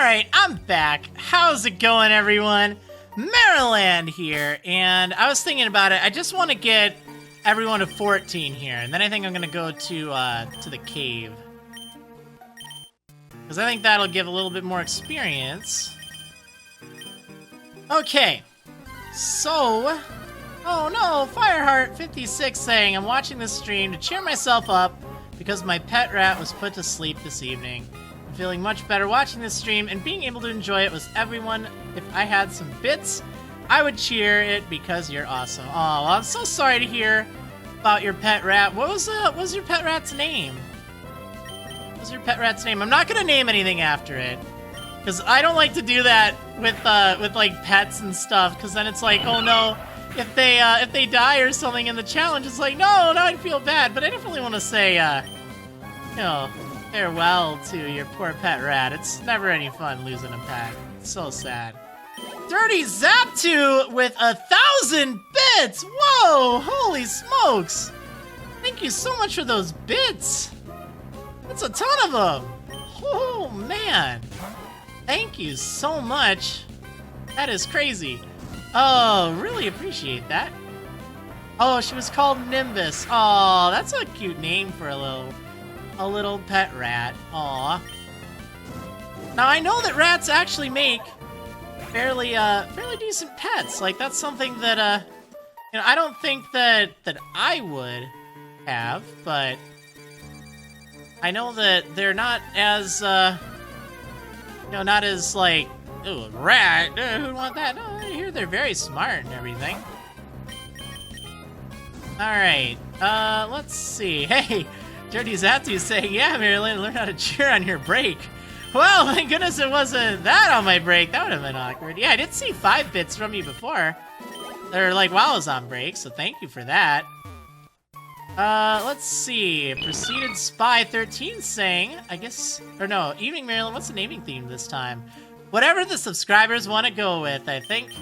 Alright, I'm back. How's it going, everyone? Marriland here, and I was thinking about it. I just want to get everyone to 14 here, and then I think I'm gonna go to the cave. Because I think that'll give a little bit more experience. Okay, so... Oh no, Fireheart56 saying, I'm watching this stream to cheer myself up because my pet rat was put to sleep this evening. I'm feeling much better watching this stream and being able to enjoy it with everyone. If I had some bits, I would cheer it because you're awesome. Oh, well, I'm so sorry to hear about your pet rat. What was your pet rat's name? What was your pet rat's name? I'm not gonna name anything after it. Because I don't like to do that with like pets and stuff, because then it's like, oh no, if they die or something in the challenge, it's like, no, now I feel bad. But I definitely want to say, you know, farewell to your poor pet rat. It's never any fun losing a pet. It's so sad. Dirty Zaptu with 1,000 bits! Whoa, holy smokes! Thank you so much for those bits. That's a ton of them. Oh man. Thank you so much. That is crazy. Oh, really appreciate that. Oh, she was called Nimbus. Oh, that's a cute name for a little pet rat. Aw. Now I know that rats actually make fairly decent pets. Like that's something that you know, I don't think that I would have, but I know that they're not as you know, not as like, ooh, a rat, who'd want that? No, I hear they're very smart and everything. Alright, let's see. Hey, Dirty Zatu saying, yeah, Marriland, learn how to cheer on your break. Well, thank goodness it wasn't that on my break. That would have been awkward. Yeah, I did see 5 bits from you before. They're like while I was on break, so thank you for that. Let's see. Proceeded Spy 13 saying, I guess, or no, Evening Marriland, what's the naming theme this time? Whatever the subscribers want to go with, I think.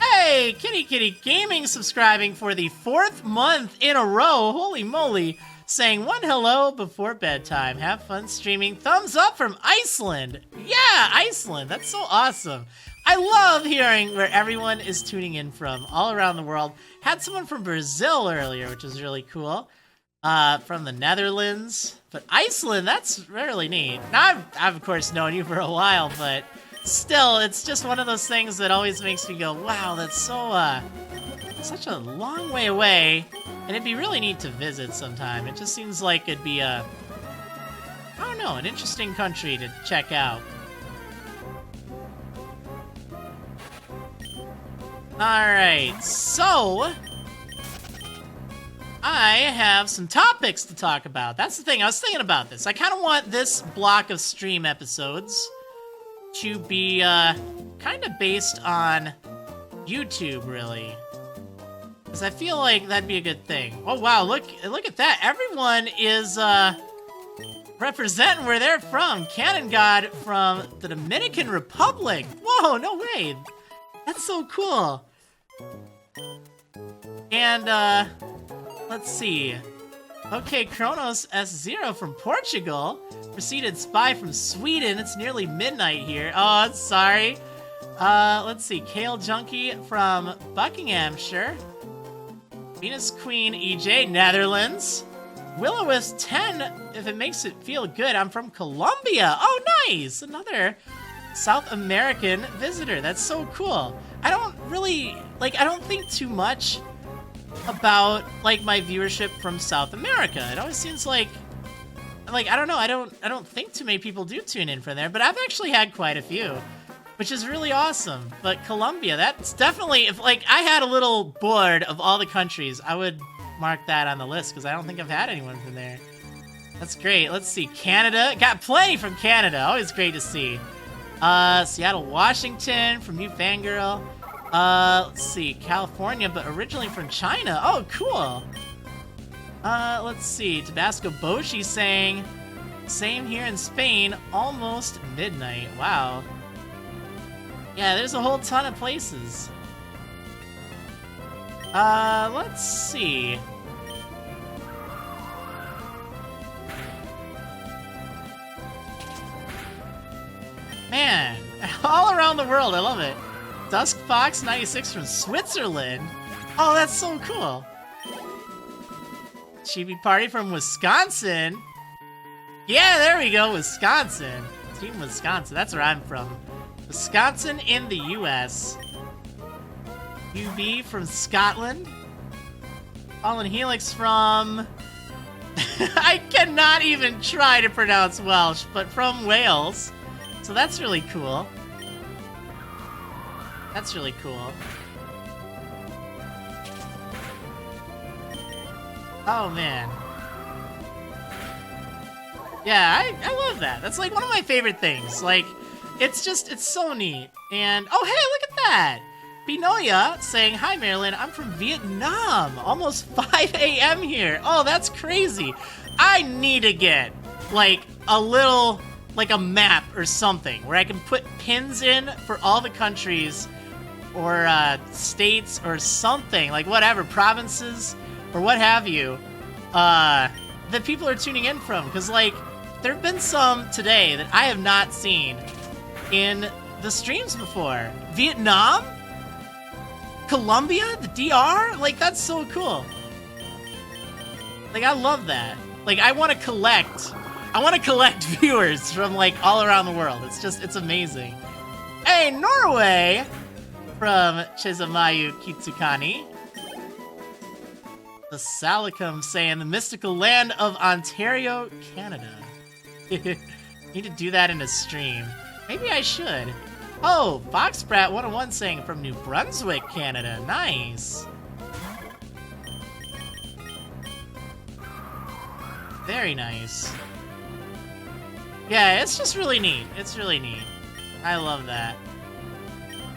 Hey, Kitty Kitty Gaming subscribing for the 4th month in a row. Holy moly. Saying one hello before bedtime. Have fun streaming. Thumbs up from Iceland. Yeah, Iceland. That's so awesome. I love hearing where everyone is tuning in from all around the world. Had someone from Brazil earlier, which was really cool. From the Netherlands. But Iceland, that's really neat. Now, I've of course known you for a while, but still, it's just one of those things that always makes me go, wow, that's so, such a long way away. And it'd be really neat to visit sometime. It just seems like it'd be I don't know, an interesting country to check out. Alright, so I have some topics to talk about. That's the thing, I was thinking about this. I kind of want this block of stream episodes to be kind of based on YouTube, really. Because I feel like that'd be a good thing. Oh wow, look at that. Everyone is representing where they're from. Cannon God from the Dominican Republic. Whoa, no way. That's so cool. And let's see. Okay, Kronos S0 from Portugal. Proceeded Spy from Sweden. It's nearly midnight here. Oh, I'm sorry. Let's see. Kale Junkie from Buckinghamshire. Venus Queen EJ, Netherlands. Will-O-Wisp 10, if it makes it feel good. I'm from Colombia. Oh, nice! Another South American visitor. That's so cool. I don't really, like, I don't think too much about, like, my viewership from South America. It always seems like, I don't know, I don't think too many people do tune in from there, but I've actually had quite a few, which is really awesome. But Colombia, that's definitely, if, like, I had a little board of all the countries, I would mark that on the list, because I don't think I've had anyone from there. That's great. Let's see, Canada. Got plenty from Canada. Always great to see. Seattle, Washington, from you, Fangirl. Let's see, California, but originally from China. Oh, cool. Let's see, Tabasco Boshi saying, same here in Spain, almost midnight. Wow. Yeah, there's a whole ton of places. Let's see. Man, all around the world, I love it. Dusk Fox 96 from Switzerland. Oh, that's so cool. Chibi Party from Wisconsin. Yeah, there we go, Wisconsin. Team Wisconsin, that's where I'm from. Wisconsin in the US. UB from Scotland. Fallen Helix from... I cannot even try to pronounce Welsh, but from Wales. So that's really cool. That's really cool. Oh, man. Yeah, I love that. That's like one of my favorite things. Like, it's so neat. And, oh, hey, look at that. Binoya saying, hi, Marilyn, I'm from Vietnam. Almost 5 a.m. here. Oh, that's crazy. I need to get, like, a map or something where I can put pins in for all the countries or states or something, like whatever, provinces or what have you, that people are tuning in from. Because, like, there have been some today that I have not seen in the streams before. Vietnam? Colombia? The DR? Like, that's so cool. Like, I love that. Like, I want to collect viewers from, like, all around the world. It's amazing. Hey, Norway! From Chizamayu Kitsukani. The Salicum saying, the mystical land of Ontario, Canada. Need to do that in a stream. Maybe I should. Oh, Foxbrat101 saying from New Brunswick, Canada. Nice. Very nice. Yeah, it's just really neat. It's really neat. I love that.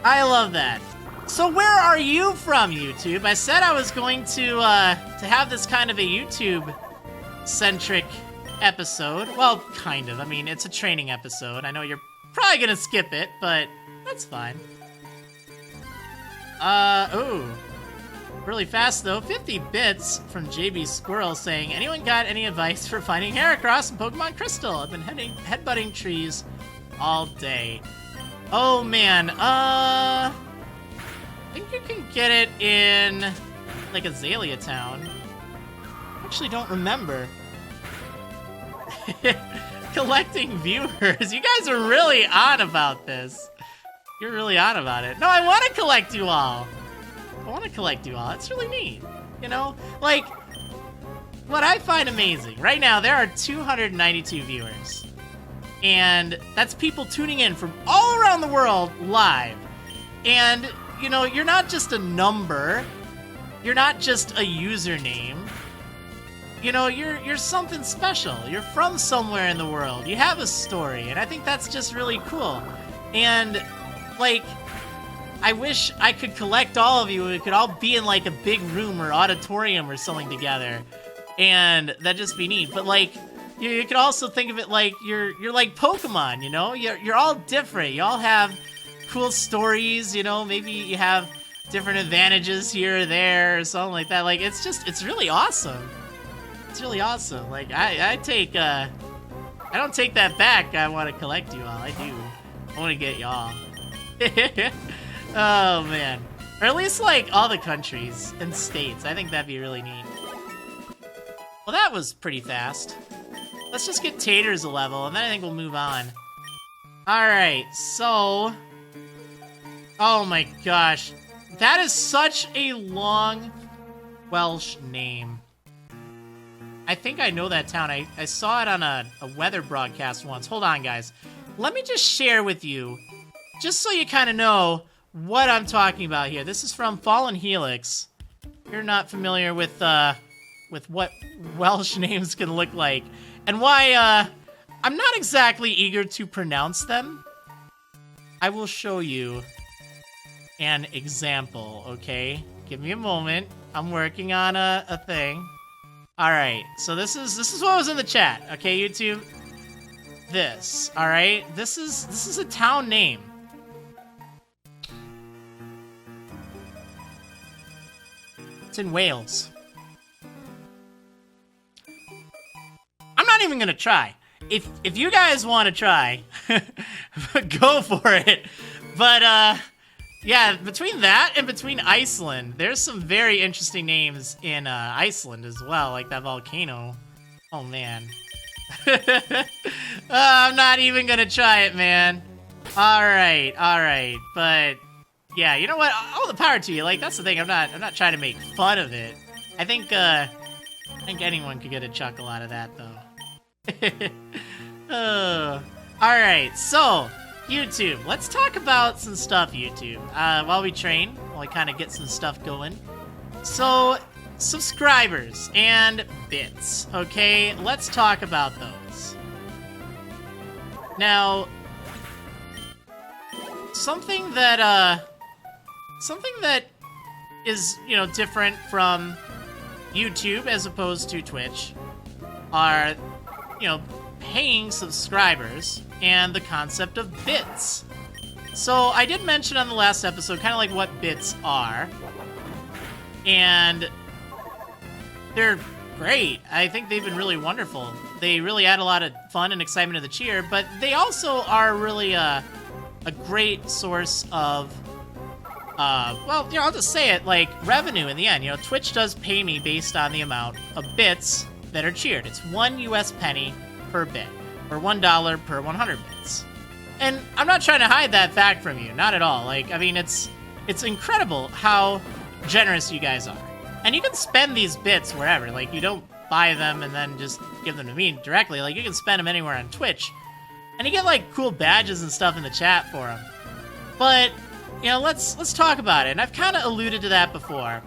I love that. So where are you from, YouTube? I said I was going to have this kind of a YouTube-centric episode. Well, kind of. I mean, it's a training episode. I know you're probably gonna skip it, but that's fine. Ooh. Really fast, though. 50 bits from JB Squirrel saying, anyone got any advice for finding Heracross in Pokemon Crystal? I've been headbutting trees all day. Oh, man. I think you can get it in, like, Azalea Town. I actually don't remember. Collecting viewers. You guys are really on about this. You're really on about it. No, I want to collect you all. I want to collect you all. It's really neat. You know? Like, what I find amazing, right now there are 292 viewers. And that's people tuning in from all around the world live. And, you know, you're not just a number. You're not just a username. You know, you're something special. You're from somewhere in the world. You have a story. And I think that's just really cool. And, like, I wish I could collect all of you. We could all be in, like, a big room or auditorium or something together. And that'd just be neat. But, like, you could also think of it like you're like Pokemon, you know? You're all different. You all have cool stories, you know? Maybe you have different advantages here or there or something like that. Like, it's really awesome. It's really awesome. Like, I don't take that back. I want to collect you all. I do. I want to get y'all. Oh, man. Or at least, like, all the countries and states. I think that'd be really neat. Well, that was pretty fast. Let's just get Taters a level, and then I think we'll move on. Alright, so... Oh my gosh. That is such a long Welsh name. I think I know that town. I saw it on a weather broadcast once. Hold on, guys. Let me just share with you, just so you kind of know what I'm talking about here. This is from Fallen Helix. If you're not familiar with what Welsh names can look like, and why I'm not exactly eager to pronounce them, I will show you an example, okay? Give me a moment. I'm working on a thing. Alright, so this is what was in the chat, okay, YouTube? This, alright? This is a town name. It's in Wales. I'm not even gonna try. if you guys want to try, go for it. But yeah, between that and between Iceland, there's some very interesting names in Iceland as well, like that volcano. Oh man. I'm not even gonna try it, man. Alright, but yeah, you know what? All the power to you. Like, that's the thing. I'm not trying to make fun of it. I think anyone could get a chuckle out of that, though. Alright, so YouTube. Let's talk about some stuff, YouTube. While we train, while we kind of get some stuff going. So, subscribers and bits. Okay, let's talk about those. Now, something that is, you know, different from YouTube as opposed to Twitch are, you know, paying subscribers and the concept of bits. So I did mention on the last episode kind of like what bits are, and they're great. I think they've been really wonderful. They really add a lot of fun and excitement to the cheer, but they also are really a great source of well, you know, I'll just say it, like, revenue in the end. You know, Twitch does pay me based on the amount of bits that are cheered. It's 1 US penny per bit, or $1 per 100 bits. And I'm not trying to hide that fact from you, not at all. Like, I mean, it's incredible how generous you guys are. And you can spend these bits wherever. Like, you don't buy them and then just give them to me directly. Like, you can spend them anywhere on Twitch. And you get, like, cool badges and stuff in the chat for them. But, you know, let's talk about it. And I've kind of alluded to that before.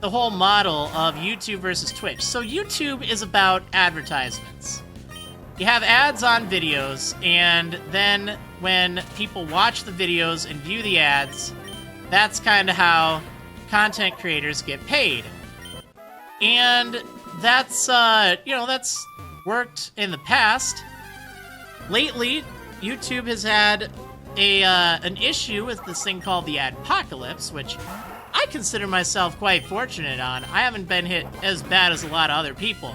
The whole model of YouTube versus Twitch. So YouTube is about advertisements. You have ads on videos, and then when people watch the videos and view the ads, that's kind of how content creators get paid. And that's, you know, that's worked in the past. Lately, YouTube has had an issue with this thing called the adpocalypse, which I consider myself quite fortunate on. I haven't been hit as bad as a lot of other people.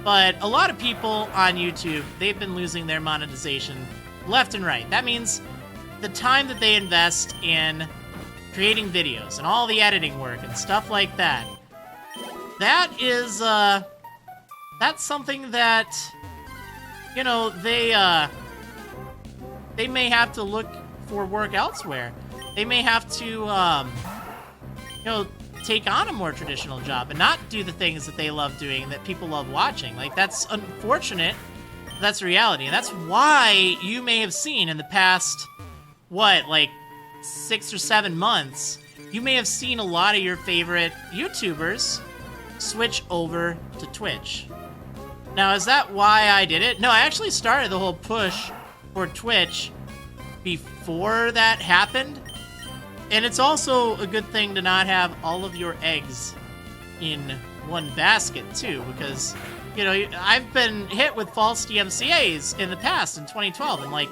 But a lot of people on YouTube, they've been losing their monetization left and right. That means the time that they invest in creating videos and all the editing work and stuff like that, that is, that's something that, you know, they may have to look for work elsewhere. They may have to, you know, take on a more traditional job and not do the things that they love doing, that people love watching. Like, that's unfortunate. That's reality. And that's why you may have seen in the past, what, like 6 or 7 months, you may have seen a lot of your favorite YouTubers switch over to Twitch. Now, is that why I did it? No, I actually started the whole push for Twitch before that happened. And it's also a good thing to not have all of your eggs in one basket, too, because, you know, I've been hit with false DMCAs in the past, in 2012, and like,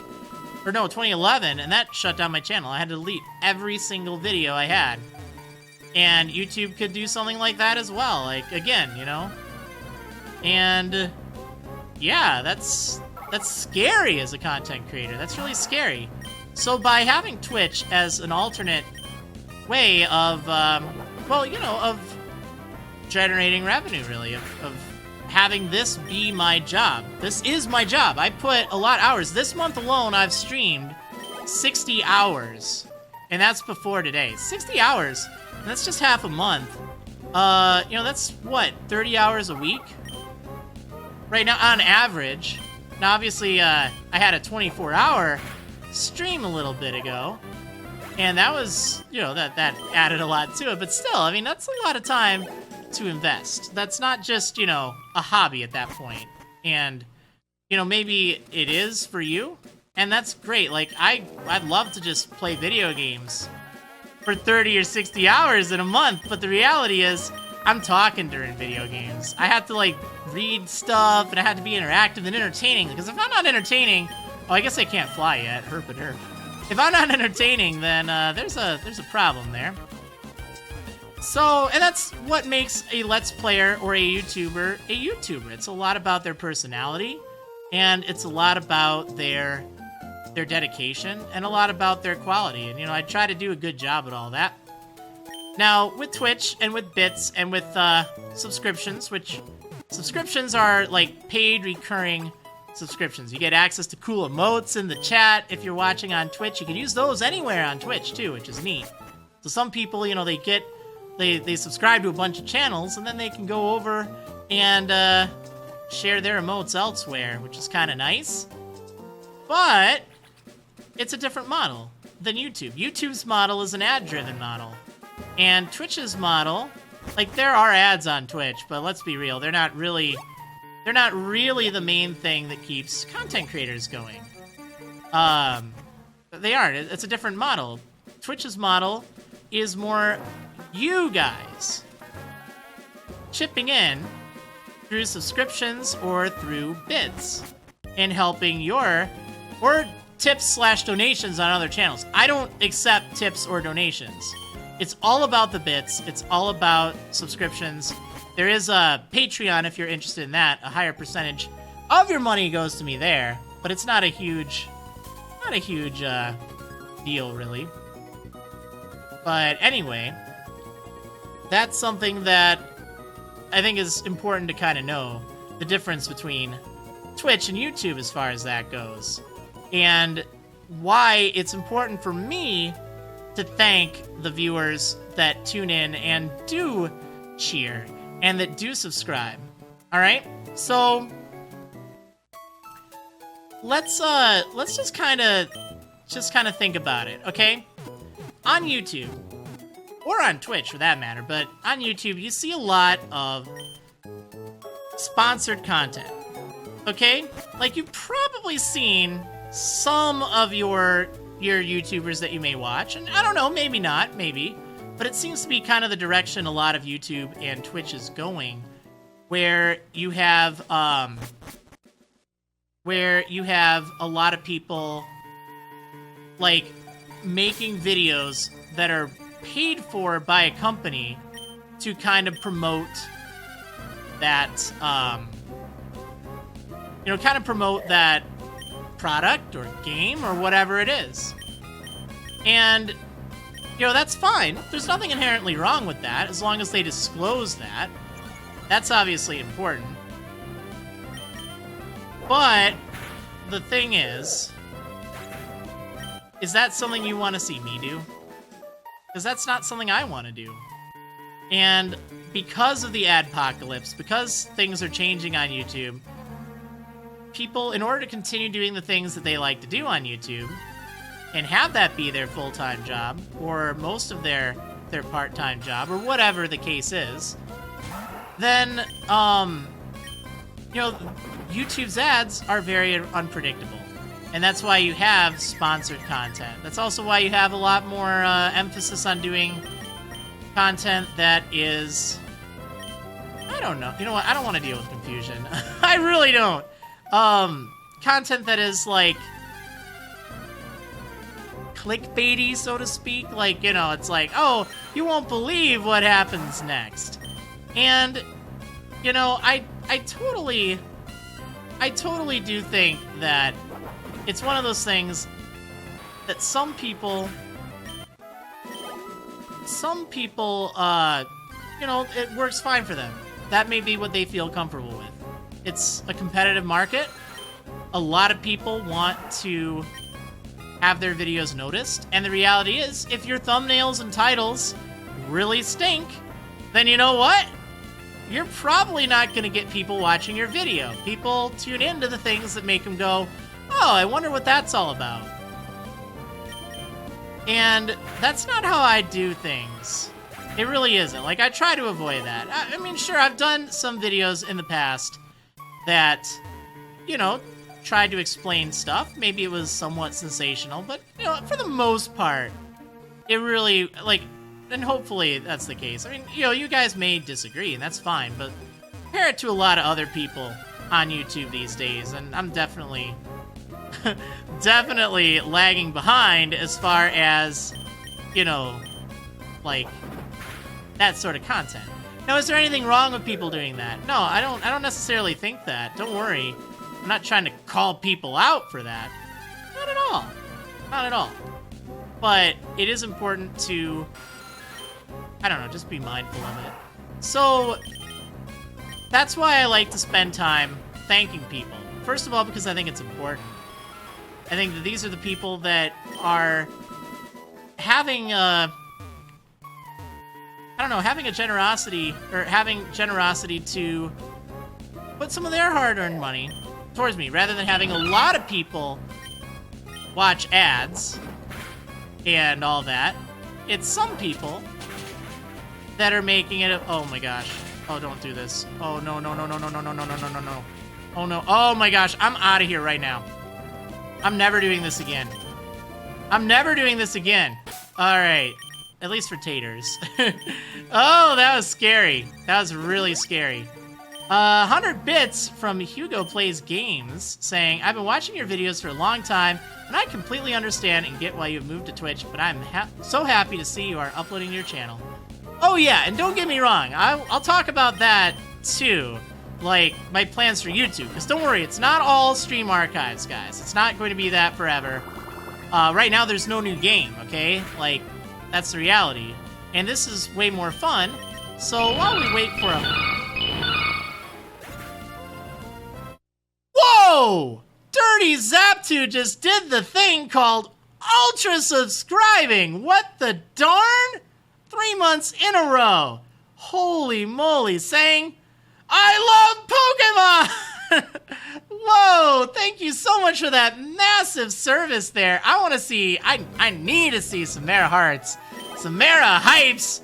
or no, 2011, and that shut down my channel. I had to delete every single video I had. And YouTube could do something like that as well, like, again, you know? And, yeah, that's scary as a content creator. That's really scary. So by having Twitch as an alternate way of, well, you know, of generating revenue, really, of having this be my job. This is my job. I put a lot of hours. This month alone, I've streamed 60 hours, and that's before today. 60 hours, and that's just half a month. You know, that's, what, 30 hours a week? Right now, on average. Now, obviously, I had a 24-hour stream a little bit ago, and that was, you know, that added a lot to it, but still, I mean, that's a lot of time to invest. That's not just, you know, a hobby at that point. And, you know, maybe it is for you, and that's great. Like, I'd love to just play video games for 30 or 60 hours in a month, but the reality is, I'm talking during video games. I have to, like, read stuff, and I have to be interactive and entertaining, because if I'm not entertaining, oh, I guess I can't fly yet, herp and herp. If I'm not entertaining, then there's a problem there. So, and that's what makes a Let's Player or a YouTuber a YouTuber. It's a lot about their personality. And it's a lot about their dedication and a lot about their quality. And, you know, I try to do a good job at all that. Now, with Twitch and with bits and with subscriptions, which subscriptions are like paid recurring subscriptions. You get access to cool emotes in the chat if you're watching on Twitch. You can use those anywhere on Twitch too, which is neat. So some people, you know, they subscribe to a bunch of channels and then they can go over and share their emotes elsewhere, which is kind of nice. But it's a different model than YouTube. YouTube's model is an ad-driven model. And Twitch's model, like, there are ads on Twitch, but let's be real, they're not really the main thing that keeps content creators going. They aren't. It's a different model. Twitch's model is more you guys chipping in through subscriptions or through bits and helping or tips/donations on other channels. I don't accept tips or donations. It's all about the bits. It's all about subscriptions. There is a Patreon if you're interested in that. A higher percentage of your money goes to me there, but it's not a huge deal really. But anyway, that's something that I think is important to kind of know, the difference between Twitch and YouTube as far as that goes, and why it's important for me to thank the viewers that tune in and do cheer and that do subscribe. All right, so let's just kind of think about it, okay? On YouTube, or on Twitch for that matter, but on YouTube you see a lot of sponsored content, okay? Like, you've probably seen some of your YouTubers that you may watch, and I don't know, maybe not, maybe, but it seems to be kind of the direction a lot of YouTube and Twitch is going, where you have a lot of people like making videos that are paid for by a company to kind of promote that, promote that product or game or whatever it is. And, you know, that's fine. There's nothing inherently wrong with that, as long as they disclose that. That's obviously important. But the thing is that something you want to see me do? Because that's not something I want to do. And because of the adpocalypse, because things are changing on YouTube, people, in order to continue doing the things that they like to do on YouTube, and have that be their full-time job, or most of their part-time job, or whatever the case is, then, YouTube's ads are very unpredictable. And that's why you have sponsored content. That's also why you have a lot more emphasis on doing content that is... I don't know. You know what? I don't want to deal with confusion. I really don't. Content that is, like, clickbaity, so to speak. Like, you know, it's like, oh, you won't believe what happens next. And, you know, I totally do think that it's one of those things that some people, it works fine for them. That may be what they feel comfortable with. It's a competitive market. A lot of people want to have their videos noticed. And the reality is, if your thumbnails and titles really stink, then you know what? You're probably not going to get people watching your video. People tune into the things that make them go, oh, I wonder what that's all about. And that's not how I do things. It really isn't. Like, I try to avoid that. I mean, sure, I've done some videos in the past that, you know, tried to explain stuff. Maybe it was somewhat sensational, but, you know, for the most part, it really, like, and hopefully that's the case. I mean, you know, you guys may disagree, and that's fine, but compare it to a lot of other people on YouTube these days, and I'm definitely lagging behind as far as, you know, like, that sort of content. Now, is there anything wrong with people doing that? No, I don't necessarily think that. Don't worry. I'm not trying to call people out for that. Not at all. Not at all. But it is important to, I don't know, just be mindful of it. So that's why I like to spend time thanking people. First of all, because I think it's important. I think that these are the people that are having a, I don't know, having a generosity, or having generosity to put some of their hard-earned money towards me, rather than having a lot of people watch ads and all that. It's some people that are making it, oh my gosh. Oh, don't do this. Oh, no, no, no, no, no, no, no, no, no, no, no, no. Oh, no. Oh my gosh, I'm out of here right now. I'm never doing this again. I'm never doing this again. All right. At least for taters. Oh, that was scary. That was really scary. 100 bits from Hugo Plays Games saying, I've been watching your videos for a long time, and I completely understand and get why you've moved to Twitch, but I'm so happy to see you are uploading your channel. Oh yeah, and don't get me wrong, I'll talk about that too. Like, my plans for YouTube. Because don't worry, it's not all stream archives, guys. It's not going to be that forever. Right now, there's no new game, okay? Like, that's the reality. And this is way more fun. So while we wait for a... Whoa! Dirty Zaptu just did the thing called ultra subscribing. What the darn? 3 months in a row. Holy moly, saying, I love Pokemon! Whoa, thank you so much for that massive service there. I want to see, I need to see some Mara hearts, some Mara hypes,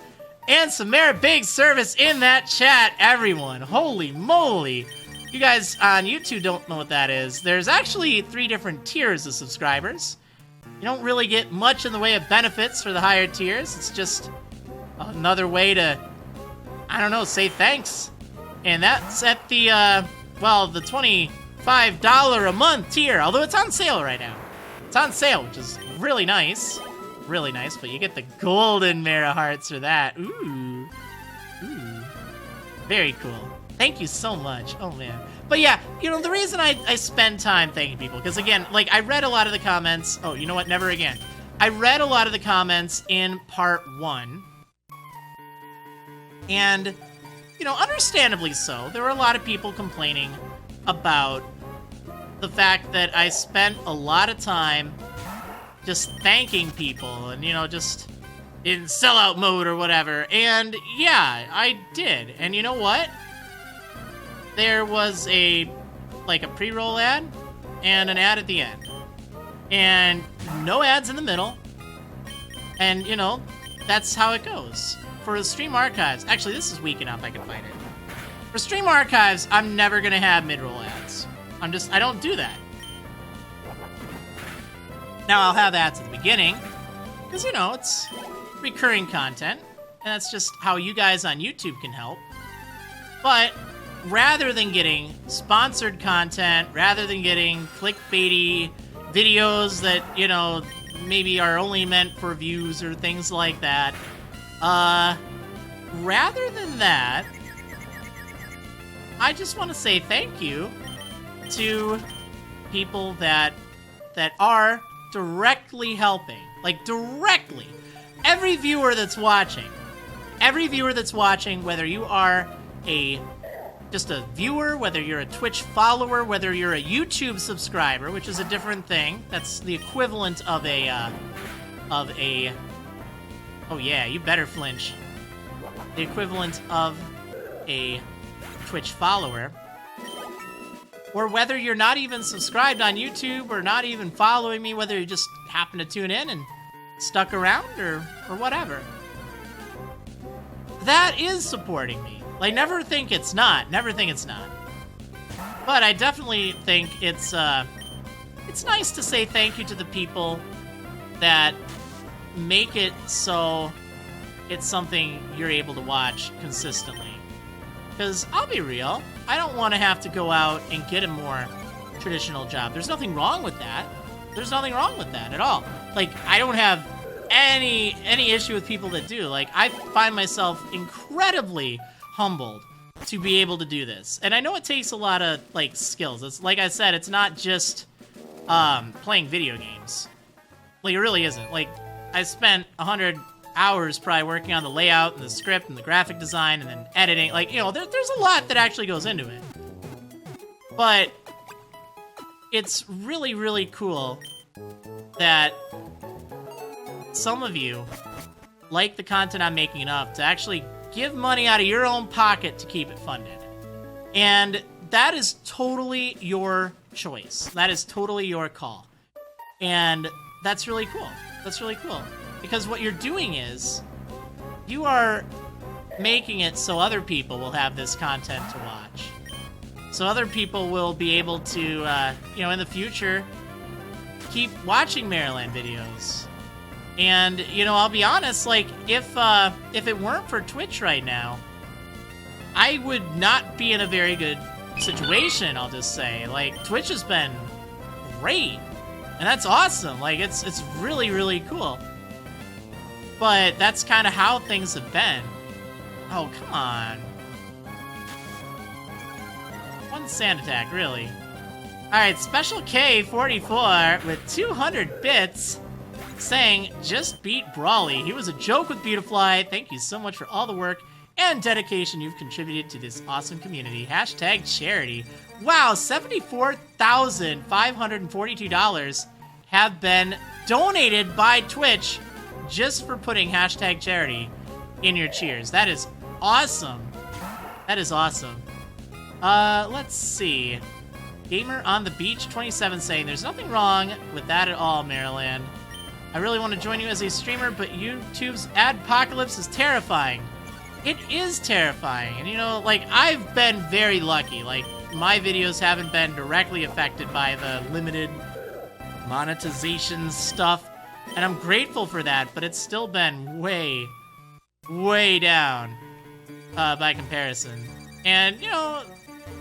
and some Mara big service in that chat, everyone. Holy moly. You guys on YouTube don't know what that is. There's actually 3 different tiers of subscribers. You don't really get much in the way of benefits for the higher tiers. It's just another way to, I don't know, say thanks. And that's at the, well, the $25 a month tier, although it's on sale right now. It's on sale, which is really nice. Really nice, but you get the golden Mara hearts for that. Ooh. Ooh. Very cool. Thank you so much. Oh, man. But yeah, you know, the reason I spend time thanking people, because again, like, I read a lot of the comments. Oh, you know what? Never again. I read a lot of the comments in part 1. And, you know, understandably so, there were a lot of people complaining about the fact that I spent a lot of time just thanking people and, you know, just in sellout mode or whatever. And yeah, I did. And you know what? There was a pre-roll ad and an ad at the end. And no ads in the middle. And, you know, that's how it goes. For the stream archives, actually, this is weak enough I can find it. For stream archives, I'm never gonna have mid-roll ads. I don't do that. Now, I'll have ads at the beginning, because, you know, it's recurring content, and that's just how you guys on YouTube can help. But rather than getting sponsored content, rather than getting clickbaity videos that, you know, maybe are only meant for views or things like that, rather than that, I just want to say thank you to people that are directly helping. Like, directly. Every viewer that's watching, whether you are just a viewer, whether you're a Twitch follower, whether you're a YouTube subscriber, which is a different thing. That's the equivalent of a, oh yeah, you better flinch. The equivalent of a Twitch follower. Or whether you're not even subscribed on YouTube or not even following me, whether you just happen to tune in and stuck around or whatever. That is supporting me. Like, never think it's not. Never think it's not. But I definitely think it's nice to say thank you to the people that make it so it's something you're able to watch consistently. Because I'll be real, I don't want to have to go out and get a more traditional job. There's nothing wrong with that. There's nothing wrong with that at all. Like, I don't have any issue with people that do. Like, I find myself incredibly humbled to be able to do this. And I know it takes a lot of, like, skills. It's like I said, it's not just playing video games. Like, it really isn't. Like, I spent 100 hours probably working on the layout and the script and the graphic design and then editing. Like, you know, there's a lot that actually goes into it. But it's really, really cool that some of you like the content I'm making enough to actually give money out of your own pocket to keep it funded. And that is totally your choice. That is totally your call. And that's really cool. That's really cool. Because what you're doing is, you are making it so other people will have this content to watch. So other people will be able to, you know, in the future, keep watching Marriland videos. And, you know, I'll be honest, like, if it weren't for Twitch right now, I would not be in a very good situation, I'll just say. Like, Twitch has been great, and that's awesome. Like, it's really, really cool. But that's kind of how things have been. Oh, come on. One sand attack, really. Alright, Special K44 with 200 bits saying, just beat Brawly. He was a joke with Beautifly. Thank you so much for all the work and dedication you've contributed to this awesome community. Hashtag charity. Wow, $74,542 have been donated by Twitch just for putting hashtag charity in your cheers. That is awesome. That is awesome. Let's see. Gamer on the Beach 27 saying, there's nothing wrong with that at all, Marriland. I really want to join you as a streamer, but YouTube's adpocalypse is terrifying. It is terrifying. And, you know, like, I've been very lucky. Like, my videos haven't been directly affected by the limited monetization stuff. And I'm grateful for that, but it's still been way, way down by comparison. And, you know,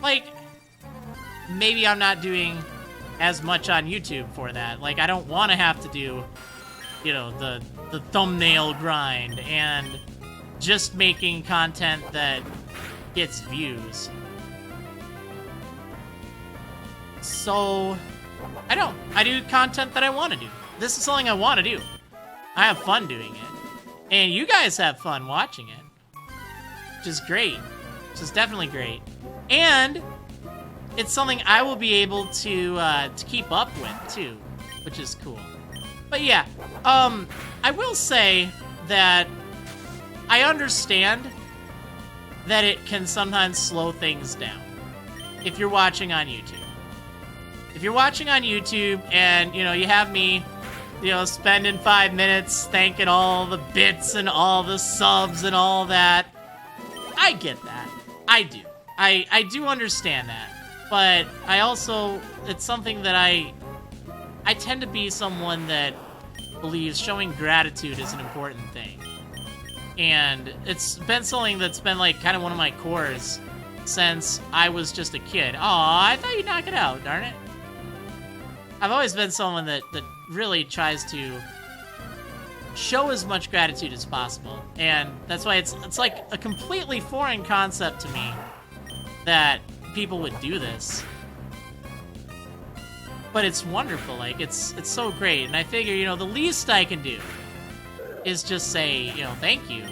like, maybe I'm not doing as much on YouTube for that. Like, I don't want to have to do, you know, the thumbnail grind and just making content that gets views. So, I do content that I want to do. This is something I want to do. I have fun doing it. And you guys have fun watching it. Which is great. Which is definitely great. And it's something I will be able to keep up with, too. Which is cool. But yeah, I will say that I understand that it can sometimes slow things down if you're watching on YouTube. If you're watching on YouTube and, you know, you have me, you know, spending 5 minutes thanking all the bits and all the subs and all that, I get that. I do. I do understand that. But I also, it's something that I tend to be someone that believes showing gratitude is an important thing. And it's been something that's been, like, kind of one of my cores since I was just a kid. Aw, I thought you'd knock it out, darn it. I've always been someone that really tries to show as much gratitude as possible. And that's why it's like a completely foreign concept to me that people would do this. But it's wonderful. Like, it's so great. And I figure, you know, the least I can do is just say, you know, thank you.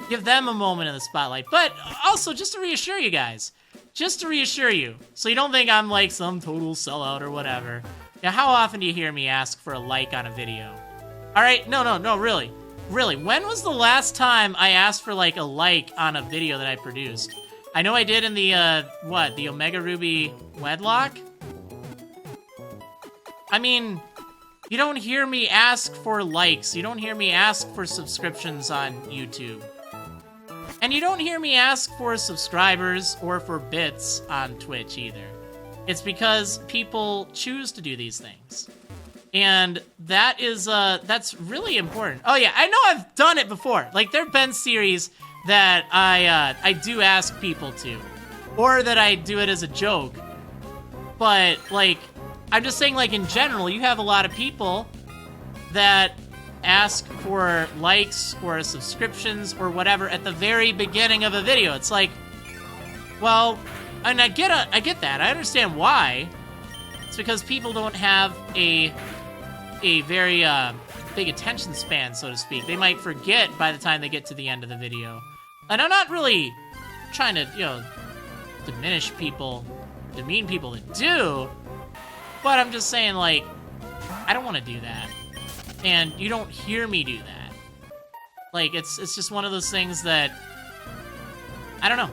Give them a moment in the spotlight. But also, just to reassure you guys, just to reassure you, so you don't think I'm like some total sellout or whatever. Now, how often do you hear me ask for a like on a video? Alright, no, really. Really, when was the last time I asked for, like, a like on a video that I produced? I know I did in the, the Omega Ruby Wedlocke? I mean, you don't hear me ask for likes. You don't hear me ask for subscriptions on YouTube. And you don't hear me ask for subscribers or for bits on Twitch either. It's because people choose to do these things. And that is, that's really important. Oh yeah, I know I've done it before. Like, there have been series that I do ask people to. Or that I do it as a joke. But, like, I'm just saying, like, in general, you have a lot of people that ask for likes or subscriptions or whatever at the very beginning of a video. It's like, well, and I get that. I understand why. It's because people don't have a very big attention span, so to speak. They might forget by the time they get to the end of the video. And I'm not really trying to, you know, diminish people, demean people that do, but I'm just saying, like, I don't want to do that. And you don't hear me do that. Like, it's just one of those things that, I don't know.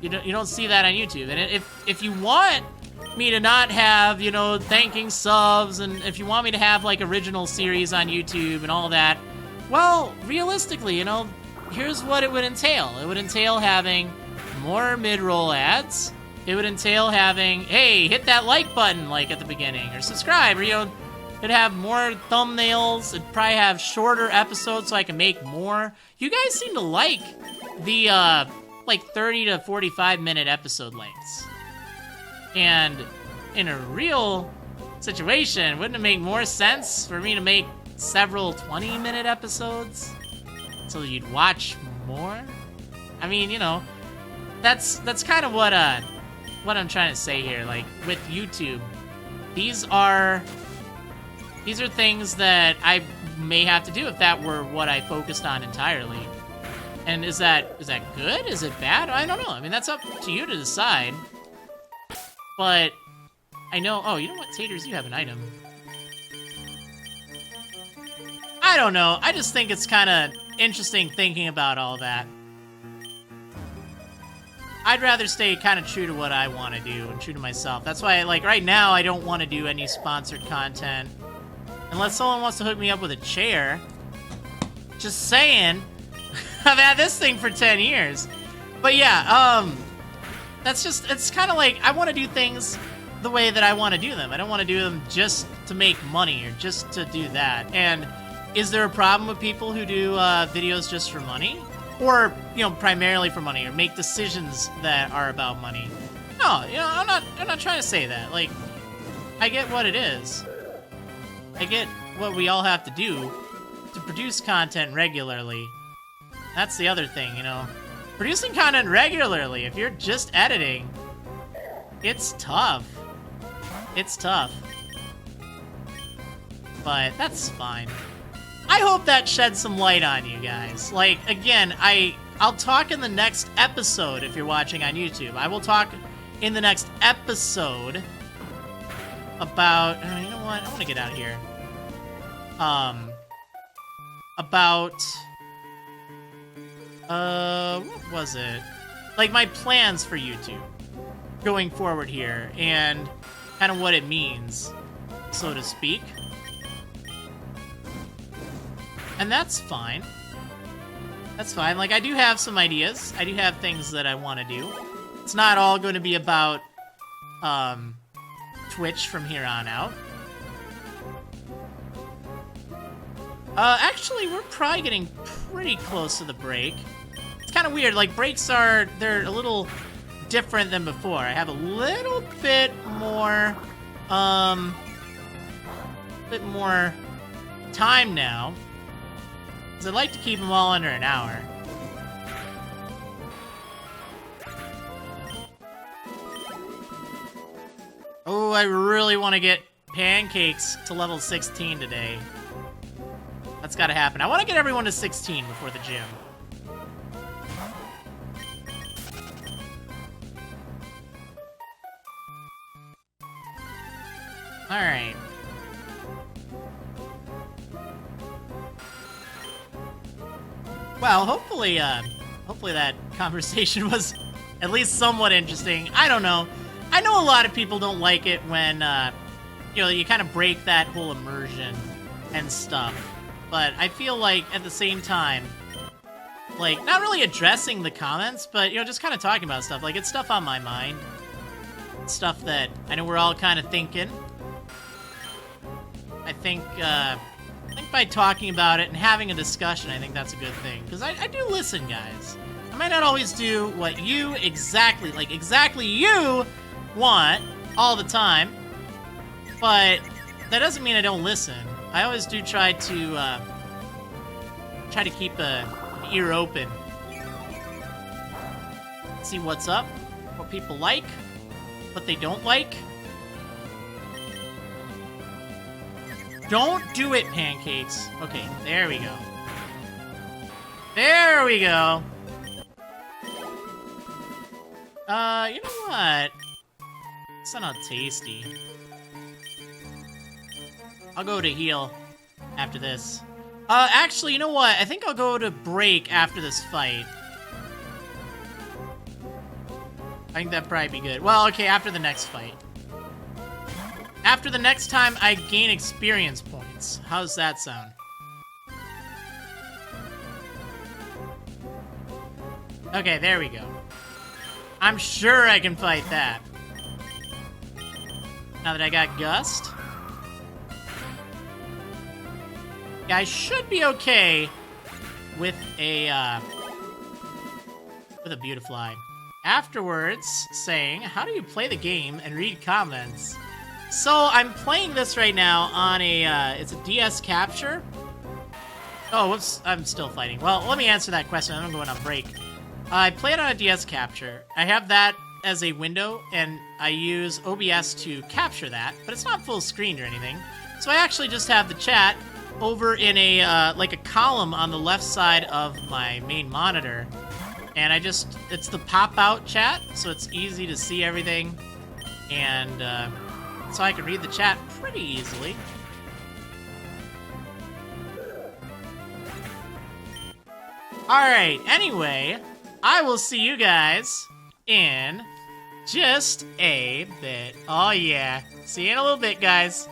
You don't see that on YouTube. And if you want me to not have, you know, thanking subs, and if you want me to have, like, original series on YouTube and all that, well, realistically, you know, here's what it would entail. It would entail having more mid-roll ads. It would entail having, hey, hit that like button, like, at the beginning, or subscribe, or, you know, it'd have more thumbnails. It'd probably have shorter episodes so I can make more. You guys seem to like the, like, 30 to 45-minute episode lengths. And in a real situation, wouldn't it make more sense for me to make several 20-minute episodes so you'd watch more? I mean, you know, that's kind of what I'm trying to say here. Like, with YouTube, these are things that I may have to do if that were what I focused on entirely. And is that good? Is it bad? I don't know. I mean, that's up to you to decide. But I know... Oh, you know what, Taters? You have an item. I don't know. I just think it's kind of interesting thinking about all that. I'd rather stay kind of true to what I want to do and true to myself. That's why, like, right now, I don't want to do any sponsored content. Unless someone wants to hook me up with a chair. Just saying. I've had this thing for 10 years. But yeah, that's just, it's kind of like, I want to do things the way that I want to do them. I don't want to do them just to make money or just to do that. And is there a problem with people who do videos just for money? Or, you know, primarily for money, or make decisions that are about money? No, you know, I'm not trying to say that. Like, I get what it is. I get what we all have to do to produce content regularly. That's the other thing, you know. Producing content regularly, if you're just editing, it's tough. It's tough. But that's fine. I hope that sheds some light on you guys. Like, again, I'll talk in the next episode if you're watching on YouTube. I will talk in the next episode about... you know what? I want to get out of here. About... what was it? Like, my plans for YouTube going forward here, and kind of what it means, so to speak. And that's fine. That's fine. Like, I do have some ideas. I do have things that I want to do. It's not all going to be about, Twitch from here on out. Actually, we're probably getting pretty close to the break. It's kind of weird. Like, breaks they're a little different than before. I have a little bit more, time now. Because I'd like to keep them all under an hour. Oh, I really want to get pancakes to level 16 today. That's gotta happen. I want to get everyone to 16 before the gym. Alright. Well, hopefully that conversation was at least somewhat interesting. I don't know. I know a lot of people don't like it when, you know, you kind of break that whole immersion and stuff. But I feel like, at the same time, like, not really addressing the comments, but, you know, just kind of talking about stuff. Like, it's stuff on my mind. It's stuff that I know we're all kind of thinking. I think by talking about it and having a discussion, I think that's a good thing. Because I do listen, guys. I might not always do what you exactly you want all the time. But that doesn't mean I don't listen. I always do try to keep an ear open. See what's up, what people like, what they don't like. Don't do it, Pancakes. Okay, there we go. There we go. You know what? It's not tasty. I'll go to heal after this. Actually, you know what? I think I'll go to break after this fight. I think that'd probably be good. Well, okay, after the next fight. After the next time I gain experience points. How's that sound? Okay, there we go. I'm sure I can fight that. Now that I got Gust. Yeah, I should be okay with a Beautifly. Afterwards, saying, how do you play the game and read comments? So, I'm playing this right now on a, it's a DS capture. Oh, whoops, I'm still fighting. Well, let me answer that question. I'm going on break. I play it on a DS capture. I have that as a window, and I use OBS to capture that, but it's not full screen or anything. So I actually just have the chat over in a, like a column on the left side of my main monitor. And it's the pop-out chat, so it's easy to see everything. And, so I can read the chat pretty easily. Alright, anyway, I will see you guys in just a bit. Oh yeah, see you in a little bit, guys.